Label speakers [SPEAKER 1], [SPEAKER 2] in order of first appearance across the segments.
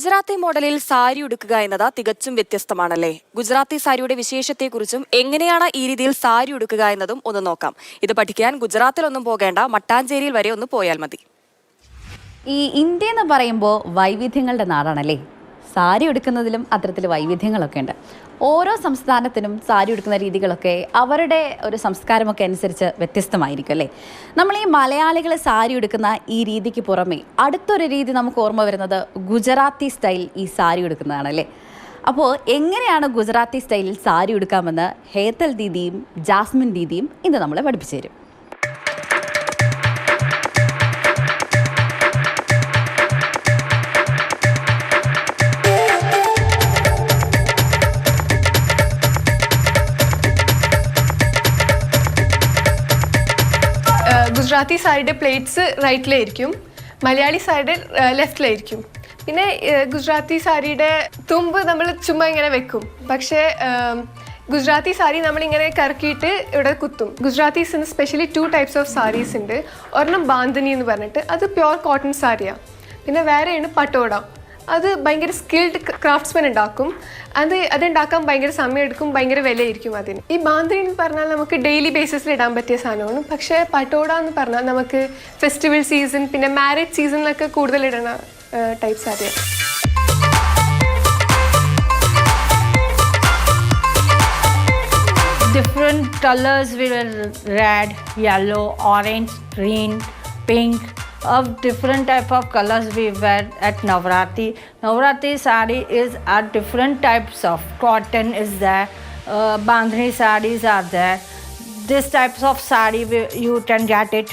[SPEAKER 1] ഗുജറാത്തി മോഡലിൽ സാരി ഉടുക്കുക എന്നത് തികച്ചും വ്യത്യസ്തമാണല്ലേ. ഗുജറാത്തി സാരിയുടെ വിശേഷത്തെക്കുറിച്ചും എങ്ങനെയാണ് ഈ രീതിയിൽ സാരി ഉടുക്കുക എന്നതും ഒന്ന് നോക്കാം. ഇത് പഠിക്കാൻ ഗുജറാത്തിലൊന്നും പോകേണ്ട, മട്ടാഞ്ചേരിയിൽ വരെ ഒന്ന് പോയാൽ മതി.
[SPEAKER 2] ഈ ഇന്ത്യ എന്ന് പറയുമ്പോൾ വൈവിധ്യങ്ങളുടെ നാടാണല്ലേ. സാരി ഉടുക്കുന്നതിലും അത്തരത്തിൽ വൈവിധ്യങ്ങളൊക്കെ ഉണ്ട്. ഓരോ സംസ്ഥാനത്തിനും സാരി ഉടുക്കുന്ന രീതികളൊക്കെ അവരുടെ ഒരു സംസ്കാരമൊക്കെ അനുസരിച്ച് വ്യത്യസ്തമായിരിക്കും അല്ലേ. നമ്മൾ ഈ മലയാളികൾ സാരി ഉടുക്കുന്ന ഈ രീതിക്ക് പുറമെ അടുത്തൊരു രീതി നമുക്ക് ഓർമ്മ വരുന്നത് ഗുജറാത്തി സ്റ്റൈൽ ഈ സാരി ഉടുക്കുന്നതാണല്ലേ. അപ്പോൾ എങ്ങനെയാണ് ഗുജറാത്തി സ്റ്റൈലിൽ സാരി ഉടുക്കാമെന്ന് ഹേതൽ ദീദിയും ജാസ്മിൻ ദീദിയും ഇന്ന് നമ്മളെ പഠിപ്പിച്ചു തരും.
[SPEAKER 3] ഗുജറാത്തി സാരിയുടെ പ്ലേറ്റ്സ് റൈറ്റിലായിരിക്കും, മലയാളി സാരിയുടെ ലെഫ്റ്റിലായിരിക്കും. പിന്നെ ഗുജറാത്തി സാരിയുടെ തുമ്പ് നമ്മൾ ചുമ്മാ ഇങ്ങനെ വെക്കും, പക്ഷേ ഗുജറാത്തി സാരി നമ്മളിങ്ങനെ കറക്കിയിട്ട് ഇവിടെ കുത്തും. ഗുജറാത്തീസിന് സ്പെഷ്യലി 2 types ഓഫ് സാരീസ് ഉണ്ട്. ഒരെണ്ണം ബാന്ദനി എന്ന് പറഞ്ഞിട്ട്, അത് പ്യുവർ കോട്ടൺ സാരിയാണ്. പിന്നെ വേറെയാണ് പട്ടോട, അത് ഭയങ്കര സ്കിൽഡ് ക്രാഫ്റ്റ്സ്മാൻ ഉണ്ടാക്കും. അതുണ്ടാക്കാൻ ഭയങ്കര സമയം എടുക്കും, ഭയങ്കര വിലയായിരിക്കും അതിന്. ഈ ബാന്ദനി എന്ന് പറഞ്ഞാൽ നമുക്ക് ഡെയിലി ബേസിസിൽ ഇടാൻ പറ്റിയ സാധനമാണ്. പക്ഷേ പട്ടോട എന്ന് പറഞ്ഞാൽ നമുക്ക് ഫെസ്റ്റിവൽ സീസൺ, പിന്നെ മാരേജ് സീസണിലൊക്കെ കൂടുതൽ ഇടുന്ന ടൈപ്പ് സാരിയാണ്.
[SPEAKER 4] Different colors will red, yellow, orange, green, pink. Of different type of colors we wear at Navratri. Navratri sari is at different types of cotton is there, bandhani sarees are there. This types of sari you can get it.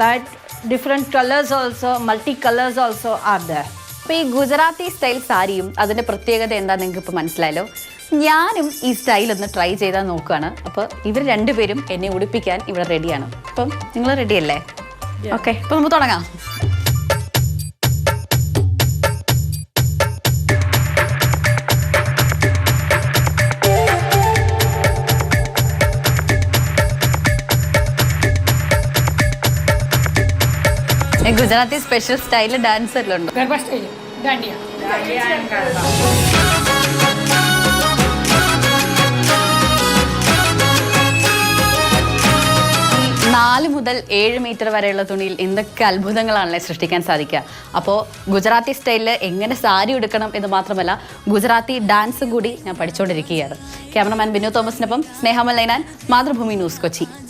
[SPEAKER 4] Like different colors also, multi-colors also are there.
[SPEAKER 2] അപ്പോൾ ഈ Gujarati style സാരിയും അതിൻ്റെ പ്രത്യേകത എന്താണെന്ന് നിങ്ങൾക്ക് ഇപ്പോൾ മനസ്സിലായല്ലോ. ഞാനും ഈ സ്റ്റൈൽ ഒന്ന് ട്രൈ ചെയ്താൽ നോക്കുകയാണ്. അപ്പോൾ ഇവർ രണ്ടുപേരും എന്നെ ഉടുപ്പിക്കാൻ ഇവിടെ റെഡിയാണ്. അപ്പം നിങ്ങൾ റെഡിയല്ലേ? ഓക്കെ, അപ്പോൾ നമുക്ക് തുടങ്ങാം. ഗുജറാത്തി സ്പെഷ്യൽ സ്റ്റൈൽ ഡാൻസ് എല്ലാം ഉണ്ട്. ഈ 4 മുതൽ 7 മീറ്റർ വരെയുള്ള തുണിയിൽ എന്തൊക്കെ അത്ഭുതങ്ങളാണല്ലേ സൃഷ്ടിക്കാൻ സാധിക്കുക. അപ്പോൾ ഗുജറാത്തി സ്റ്റൈലിൽ എങ്ങനെ സാരി ഉടുക്കണം എന്ന് മാത്രമല്ല ഗുജറാത്തി ഡാൻസും കൂടി ഞാൻ പഠിച്ചുകൊണ്ടിരിക്കുകയാണ്. ക്യാമറമാൻ ബിനു തോമസിനൊപ്പം സ്നേഹ മല്ലൈനാൻ, മാതൃഭൂമി ന്യൂസ്, കൊച്ചി.